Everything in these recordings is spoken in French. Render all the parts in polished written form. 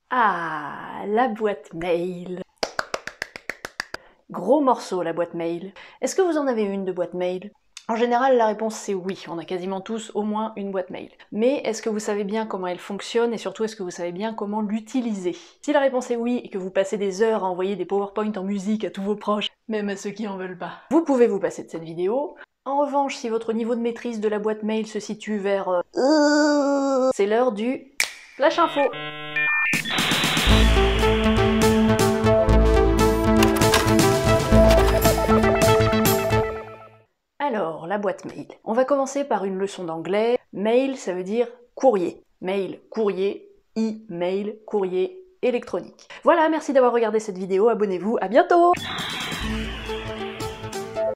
Ah, la boîte mail. Gros morceau la boîte mail. Est-ce que vous en avez une de boîte mail? En général, la réponse c'est oui, on a quasiment tous au moins une boîte mail. Mais est-ce que vous savez bien comment elle fonctionne et surtout est-ce que vous savez bien comment l'utiliser? Si la réponse est oui et que vous passez des heures à envoyer des PowerPoint en musique à tous vos proches, même à ceux qui en veulent pas, vous pouvez vous passer de cette vidéo. En revanche, si votre niveau de maîtrise de la boîte mail se situe vers c'est l'heure du Flash Info. Alors, la boîte mail. On va commencer par une leçon d'anglais. Mail, ça veut dire courrier. Mail, courrier, e-mail, courrier électronique. Voilà, merci d'avoir regardé cette vidéo, abonnez-vous, à bientôt!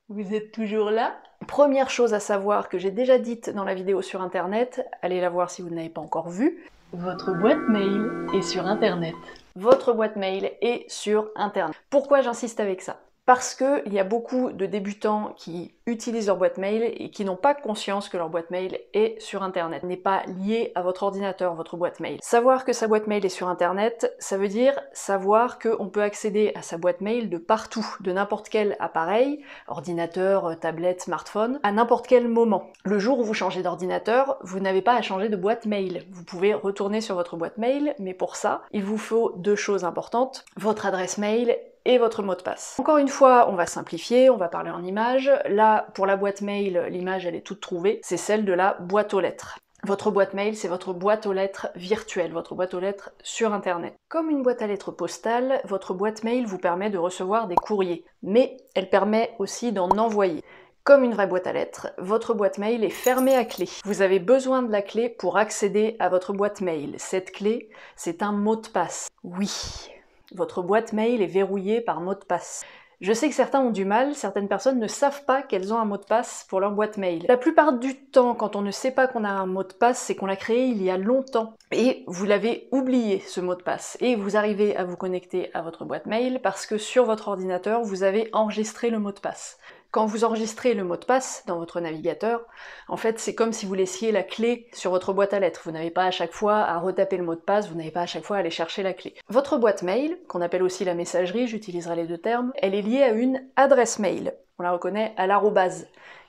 Vous êtes toujours là? Première chose à savoir que j'ai déjà dite dans la vidéo sur internet, allez la voir si vous ne l'avez pas encore vue, votre boîte mail est sur internet. Votre boîte mail est sur internet. Pourquoi j'insiste avec ça? Parce qu'il y a beaucoup de débutants qui utilisent leur boîte mail et qui n'ont pas conscience que leur boîte mail est sur internet, n'est pas liée à votre ordinateur, votre boîte mail. Savoir que sa boîte mail est sur internet, ça veut dire savoir qu'on peut accéder à sa boîte mail de partout, de n'importe quel appareil, ordinateur, tablette, smartphone, à n'importe quel moment. Le jour où vous changez d'ordinateur, vous n'avez pas à changer de boîte mail. Vous pouvez retourner sur votre boîte mail, mais pour ça, il vous faut deux choses importantes, votre adresse mail et votre mot de passe. Encore une fois, on va simplifier, on va parler en images. Là, pour la boîte mail, l'image elle est toute trouvée, c'est celle de la boîte aux lettres. Votre boîte mail, c'est votre boîte aux lettres virtuelle, votre boîte aux lettres sur internet. Comme une boîte à lettres postale, votre boîte mail vous permet de recevoir des courriers, mais elle permet aussi d'en envoyer. Comme une vraie boîte à lettres, votre boîte mail est fermée à clé. Vous avez besoin de la clé pour accéder à votre boîte mail. Cette clé, c'est un mot de passe. Oui. Votre boîte mail est verrouillée par mot de passe. Je sais que certains ont du mal, certaines personnes ne savent pas qu'elles ont un mot de passe pour leur boîte mail. La plupart du temps, quand on ne sait pas qu'on a un mot de passe, c'est qu'on l'a créé il y a longtemps. Et vous l'avez oublié, ce mot de passe. Et vous arrivez à vous connecter à votre boîte mail parce que sur votre ordinateur, vous avez enregistré le mot de passe. Quand vous enregistrez le mot de passe dans votre navigateur, en fait c'est comme si vous laissiez la clé sur votre boîte à lettres. Vous n'avez pas à chaque fois à retaper le mot de passe, vous n'avez pas à chaque fois à aller chercher la clé. Votre boîte mail, qu'on appelle aussi la messagerie, j'utiliserai les deux termes, elle est liée à une adresse mail. On la reconnaît à l'arrobase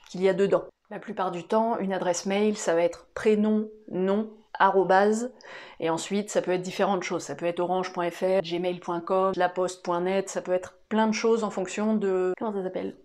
qu'il y a dedans. La plupart du temps, une adresse mail, ça va être prénom, nom, arrobase, et ensuite ça peut être différentes choses, ça peut être orange.fr, gmail.com, laposte.net, ça peut être plein de choses en fonction de... comment ça s'appelle ?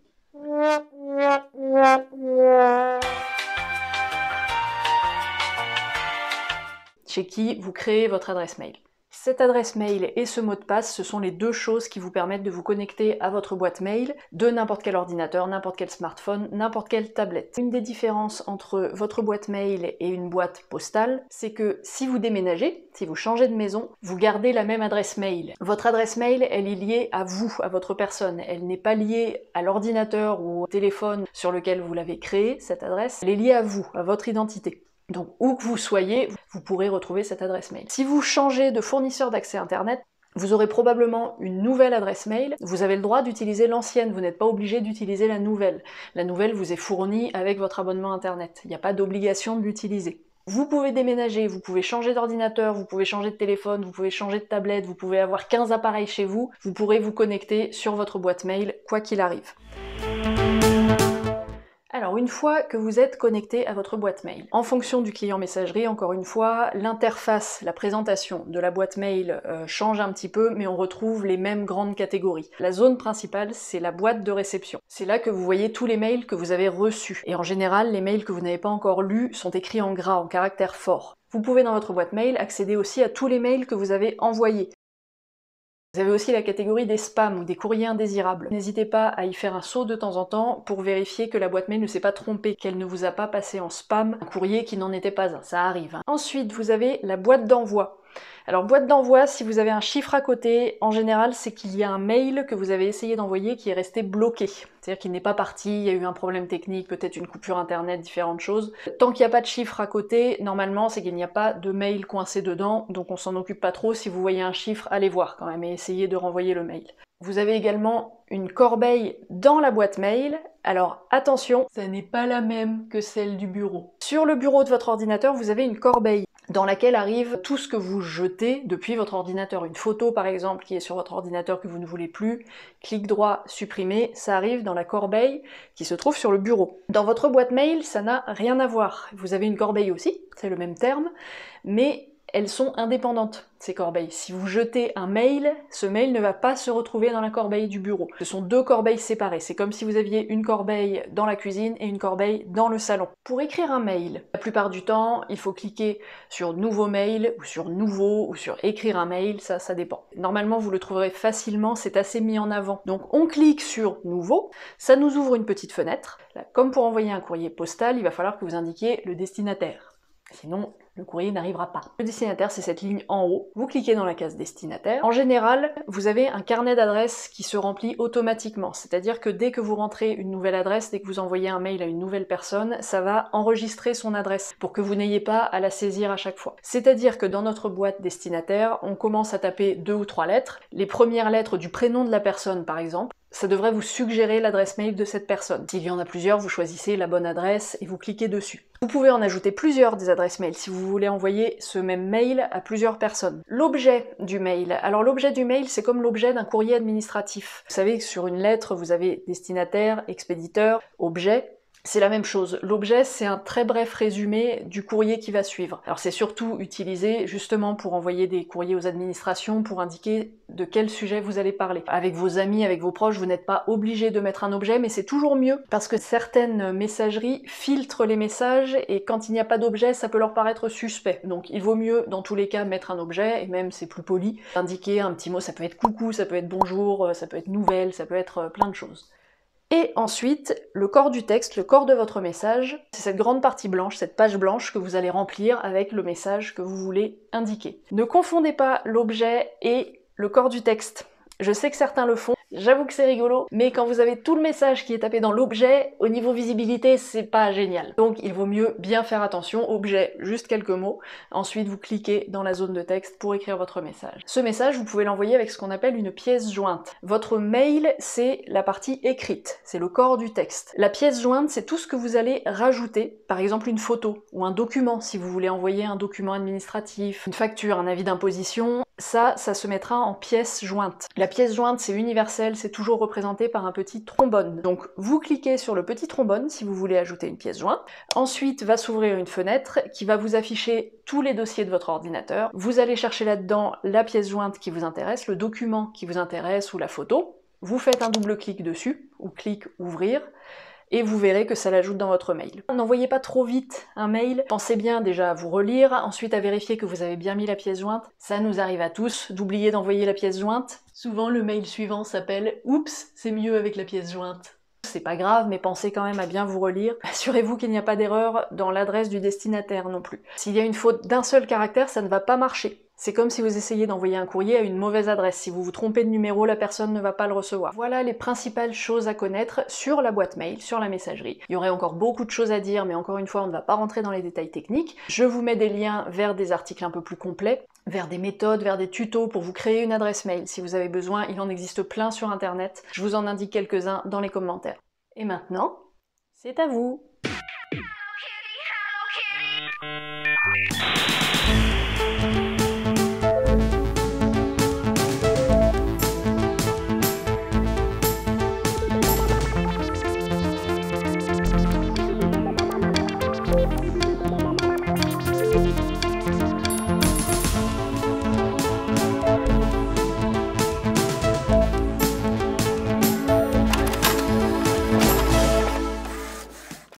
Chez qui vous créez votre adresse mail. Cette adresse mail et ce mot de passe, ce sont les deux choses qui vous permettent de vous connecter à votre boîte mail de n'importe quel ordinateur, n'importe quel smartphone, n'importe quelle tablette. Une des différences entre votre boîte mail et une boîte postale, c'est que si vous déménagez, si vous changez de maison, vous gardez la même adresse mail. Votre adresse mail, elle est liée à vous, à votre personne. Elle n'est pas liée à l'ordinateur ou au téléphone sur lequel vous l'avez créée, cette adresse. Elle est liée à vous, à votre identité. Donc où que vous soyez, vous pourrez retrouver cette adresse mail. Si vous changez de fournisseur d'accès internet, vous aurez probablement une nouvelle adresse mail. Vous avez le droit d'utiliser l'ancienne, vous n'êtes pas obligé d'utiliser la nouvelle. La nouvelle vous est fournie avec votre abonnement internet. Il n'y a pas d'obligation de l'utiliser. Vous pouvez déménager, vous pouvez changer d'ordinateur, vous pouvez changer de téléphone, vous pouvez changer de tablette, vous pouvez avoir 15 appareils chez vous, vous pourrez vous connecter sur votre boîte mail quoi qu'il arrive. Alors une fois que vous êtes connecté à votre boîte mail, en fonction du client messagerie, encore une fois, l'interface, la présentation de la boîte mail change un petit peu, mais on retrouve les mêmes grandes catégories. La zone principale, c'est la boîte de réception. C'est là que vous voyez tous les mails que vous avez reçus. Et en général, les mails que vous n'avez pas encore lus sont écrits en gras, en caractères forts. Vous pouvez dans votre boîte mail accéder aussi à tous les mails que vous avez envoyés. Vous avez aussi la catégorie des spams ou des courriers indésirables. N'hésitez pas à y faire un saut de temps en temps pour vérifier que la boîte mail ne s'est pas trompée, qu'elle ne vous a pas passé en spam un courrier qui n'en était pas un, ça arrive. Ensuite, vous avez la boîte d'envoi. Alors boîte d'envoi, si vous avez un chiffre à côté, en général c'est qu'il y a un mail que vous avez essayé d'envoyer qui est resté bloqué. C'est-à-dire qu'il n'est pas parti, il y a eu un problème technique, peut-être une coupure internet, différentes choses. Tant qu'il n'y a pas de chiffre à côté, normalement c'est qu'il n'y a pas de mail coincé dedans, donc on s'en occupe pas trop. Si vous voyez un chiffre, allez voir quand même et essayez de renvoyer le mail. Vous avez également une corbeille dans la boîte mail. Alors attention, ça n'est pas la même que celle du bureau. Sur le bureau de votre ordinateur, vous avez une corbeille. dans laquelle arrive tout ce que vous jetez depuis votre ordinateur. Une photo par exemple qui est sur votre ordinateur que vous ne voulez plus, clic droit, supprimer, ça arrive dans la corbeille qui se trouve sur le bureau. Dans votre boîte mail, ça n'a rien à voir. Vous avez une corbeille aussi, c'est le même terme, mais elles sont indépendantes, ces corbeilles. Si vous jetez un mail, ce mail ne va pas se retrouver dans la corbeille du bureau. Ce sont deux corbeilles séparées. C'est comme si vous aviez une corbeille dans la cuisine et une corbeille dans le salon. Pour écrire un mail, la plupart du temps, il faut cliquer sur Nouveau mail, ou sur Nouveau, ou sur Écrire un mail, ça dépend. Normalement, vous le trouverez facilement, c'est assez mis en avant. Donc on clique sur Nouveau, ça nous ouvre une petite fenêtre. Là, comme pour envoyer un courrier postal, il va falloir que vous indiquiez le destinataire. Sinon, le courrier n'arrivera pas. Le destinataire, c'est cette ligne en haut. Vous cliquez dans la case destinataire. En général, vous avez un carnet d'adresses qui se remplit automatiquement. C'est-à-dire que dès que vous rentrez une nouvelle adresse, dès que vous envoyez un mail à une nouvelle personne, ça va enregistrer son adresse pour que vous n'ayez pas à la saisir à chaque fois. C'est-à-dire que dans notre boîte destinataire, on commence à taper 2 ou 3 lettres. Les premières lettres du prénom de la personne, par exemple, ça devrait vous suggérer l'adresse mail de cette personne. S'il y en a plusieurs, vous choisissez la bonne adresse et vous cliquez dessus. Vous pouvez en ajouter plusieurs des adresses mail si vous voulez envoyer ce même mail à plusieurs personnes. L'objet du mail. Alors l'objet du mail, c'est comme l'objet d'un courrier administratif. Vous savez que sur une lettre, vous avez destinataire, expéditeur, objet. C'est la même chose. L'objet, c'est un très bref résumé du courrier qui va suivre. Alors c'est surtout utilisé justement pour envoyer des courriers aux administrations, pour indiquer de quel sujet vous allez parler. Avec vos amis, avec vos proches, vous n'êtes pas obligé de mettre un objet, mais c'est toujours mieux, parce que certaines messageries filtrent les messages, et quand il n'y a pas d'objet, ça peut leur paraître suspect. Donc il vaut mieux, dans tous les cas, mettre un objet, et même c'est plus poli, indiquer un petit mot, ça peut être coucou, ça peut être bonjour, ça peut être nouvelle, ça peut être plein de choses. Et ensuite, le corps du texte, le corps de votre message, c'est cette grande partie blanche, cette page blanche que vous allez remplir avec le message que vous voulez indiquer. Ne confondez pas l'objet et le corps du texte. Je sais que certains le font, j'avoue que c'est rigolo, mais quand vous avez tout le message qui est tapé dans l'objet, au niveau visibilité, c'est pas génial. Donc il vaut mieux bien faire attention, objet, juste quelques mots, ensuite vous cliquez dans la zone de texte pour écrire votre message. Ce message, vous pouvez l'envoyer avec ce qu'on appelle une pièce jointe. Votre mail, c'est la partie écrite, c'est le corps du texte. La pièce jointe, c'est tout ce que vous allez rajouter, par exemple une photo, ou un document, si vous voulez envoyer un document administratif, une facture, un avis d'imposition, ça se mettra en pièce jointe. La pièce jointe, c'est universel, c'est toujours représenté par un petit trombone. Donc vous cliquez sur le petit trombone si vous voulez ajouter une pièce jointe. Ensuite va s'ouvrir une fenêtre qui va vous afficher tous les dossiers de votre ordinateur. Vous allez chercher là-dedans la pièce jointe qui vous intéresse, le document qui vous intéresse ou la photo. Vous faites un double clic dessus, ou clic ouvrir, et vous verrez que ça l'ajoute dans votre mail. N'envoyez pas trop vite un mail, pensez bien déjà à vous relire, ensuite à vérifier que vous avez bien mis la pièce jointe. Ça nous arrive à tous d'oublier d'envoyer la pièce jointe. Souvent le mail suivant s'appelle « Oups, c'est mieux avec la pièce jointe ». C'est pas grave, mais pensez quand même à bien vous relire. Assurez-vous qu'il n'y a pas d'erreur dans l'adresse du destinataire non plus. S'il y a une faute d'un seul caractère, ça ne va pas marcher. C'est comme si vous essayez d'envoyer un courrier à une mauvaise adresse. Si vous vous trompez de numéro, la personne ne va pas le recevoir. Voilà les principales choses à connaître sur la boîte mail, sur la messagerie. Il y aurait encore beaucoup de choses à dire, mais encore une fois, on ne va pas rentrer dans les détails techniques. Je vous mets des liens vers des articles un peu plus complets, vers des méthodes, vers des tutos pour vous créer une adresse mail. Si vous avez besoin, il en existe plein sur internet. Je vous en indique quelques-uns dans les commentaires. Et maintenant, c'est à vous!